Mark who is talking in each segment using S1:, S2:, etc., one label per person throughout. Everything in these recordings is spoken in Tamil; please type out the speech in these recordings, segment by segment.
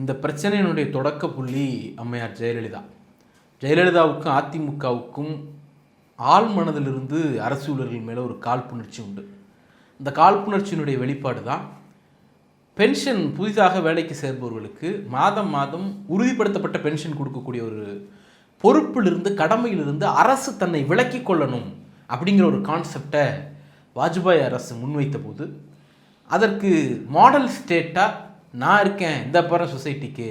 S1: இந்த பிரச்சனையினுடைய தொடக்க புள்ளி அம்மையார் ஜெயலலிதா. ஜெயலலிதாவுக்கும் அதிமுகவுக்கும் ஆள் மனதிலிருந்து அரசியலர்கள் மேலே ஒரு காழ்ப்புணர்ச்சி உண்டு. இந்த காழ்ப்புணர்ச்சியினுடைய வெளிப்பாடு தான் பென்ஷன். புதிதாக வேலைக்கு சேர்பவர்களுக்கு மாதம் மாதம் உறுதிப்படுத்தப்பட்ட பென்ஷன் கொடுக்கக்கூடிய ஒரு பொறுப்பிலிருந்து கடமையிலிருந்து அரசு தன்னை விலக்கி கொள்ளணும் அப்படிங்கிற ஒரு கான்செப்டை வாஜ்பாய் அரசு முன்வைத்த போது அதற்கு மாடல் ஸ்டேட்டாக நான் இருக்கேன், இந்த பர சொசைட்டிக்கு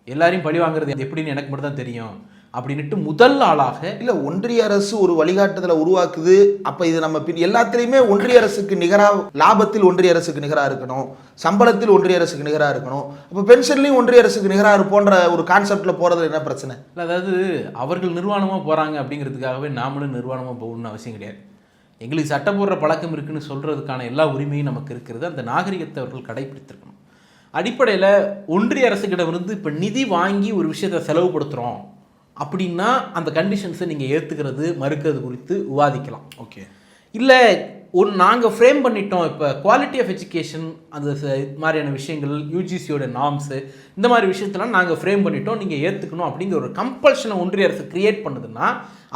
S1: எல்லாரையும் பழி வாங்குறது எப்படின்னு எனக்கு மட்டும் தான் தெரியும் அப்படின்ட்டு முதல் ஆளாக
S2: இல்லை, ஒன்றிய அரசு ஒரு வழிகாட்டுதலை உருவாக்குது. அப்போ இது நம்ம எல்லாத்துலேயுமே ஒன்றிய அரசுக்கு நிகராக, லாபத்தில் ஒன்றிய அரசுக்கு நிகராக இருக்கணும், சம்பளத்தில் ஒன்றிய அரசுக்கு நிகராக இருக்கணும், அப்போ பென்ஷன்லையும் ஒன்றிய அரசுக்கு நிகராக போன்ற ஒரு கான்செப்டில் போகிறதுல என்ன பிரச்சனை?
S1: இல்லை, அதாவது அவர்கள் நிர்வாணமாக போகிறாங்க அப்படிங்கிறதுக்காகவே நாமளும் நிர்வாணமாக போகணும்னு அவசியம் கிடையாது. எங்களுக்கு சட்டம் போடுற பழக்கம் இருக்குன்னு சொல்கிறதுக்கான எல்லா உரிமையும் நமக்கு இருக்கிறது. அந்த நாகரிகத்தை அவர்கள் கடைபிடித்திருக்கணும். அடிப்படையில் ஒன்றிய அரசுக்கிடமிருந்து இப்போ நிதி வாங்கி ஒரு விஷயத்தை செலவுபடுத்துகிறோம் அப்படின்னா அந்த கண்டிஷன்ஸை நீங்கள் ஏற்றுக்கிறது மறுக்கிறது குறித்து விவாதிக்கலாம்.
S2: ஓகே,
S1: இல்லை நாங்கள் ஃப்ரேம் பண்ணிட்டோம், இப்போ குவாலிட்டி ஆஃப் எஜுகேஷன் அந்த மாதிரியான விஷயங்கள், யூஜிசியோட நார்ம்ஸு, இந்த மாதிரி விஷயத்தெல்லாம் நாங்கள் ஃப்ரேம் பண்ணிட்டோம், நீங்கள் ஏற்றுக்கணும் அப்படிங்கிற ஒரு கம்பல்ஷனை ஒன்றிய அரசு கிரியேட் பண்ணுதுன்னா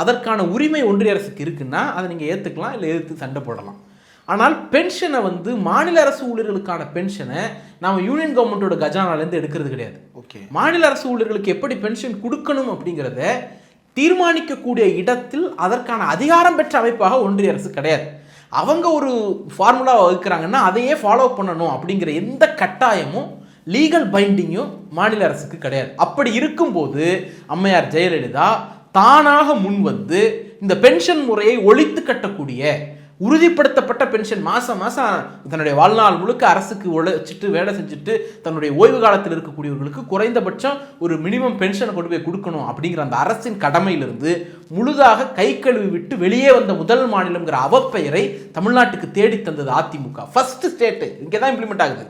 S1: அதற்கான உரிமை ஒன்றிய அரசுக்கு இருக்குன்னா அதை நீங்கள் ஏற்றுக்கலாம், இல்லை எதிர்த்து சண்டை போடலாம். ஆனால் பென்ஷனை மாநில அரசு ஊழியர்களுக்கான பென்ஷனை நாம் யூனியன் கவர்மெண்ட்டோட கஜானாலேருந்து எடுக்கிறது கிடையாது.
S2: ஓகே,
S1: மாநில அரசு ஊழியர்களுக்கு எப்படி பென்ஷன் கொடுக்கணும் அப்படிங்கிறத தீர்மானிக்கக்கூடிய இடத்தில் அதற்கான அதிகாரம் பெற்ற அமைப்பாக ஒன்றிய அரசு கிடையாது. அவங்க ஒரு ஃபார்முலா வகுக்கிறாங்கன்னா அதையே ஃபாலோ பண்ணணும் அப்படிங்கிற எந்த கட்டாயமும் லீகல் பைண்டிங்கும் மாநில அரசுக்கு கிடையாது. அப்படி இருக்கும்போது அம்மையார் ஜெயலலிதா தானாக முன்வந்து இந்த பென்ஷன் முறையை ஒழித்து கட்டக்கூடிய உறுதிப்படுத்தப்பட்ட பென்ஷன் மாதம் மாதம் தன்னுடைய வாழ்நாள் முழுக்க அரசுக்கு உழைச்சிட்டு வேலை செஞ்சுட்டு தன்னுடைய ஓய்வு காலத்தில் இருக்கக்கூடியவர்களுக்கு குறைந்தபட்சம் ஒரு மினிமம் பென்ஷனை கொண்டு போய் கொடுக்கணும் அப்படிங்கிற அந்த அரசின் கடமையிலிருந்து முழுதாக கை கழுவி விட்டு வெளியே வந்த முதல் மாநிலங்கிற அவப்பெயரை தமிழ்நாட்டுக்கு தேடி தந்தது அதிமுக. ஃபர்ஸ்ட் ஸ்டேட்டு இங்கே தான் இம்ப்ளிமெண்ட் ஆகுது.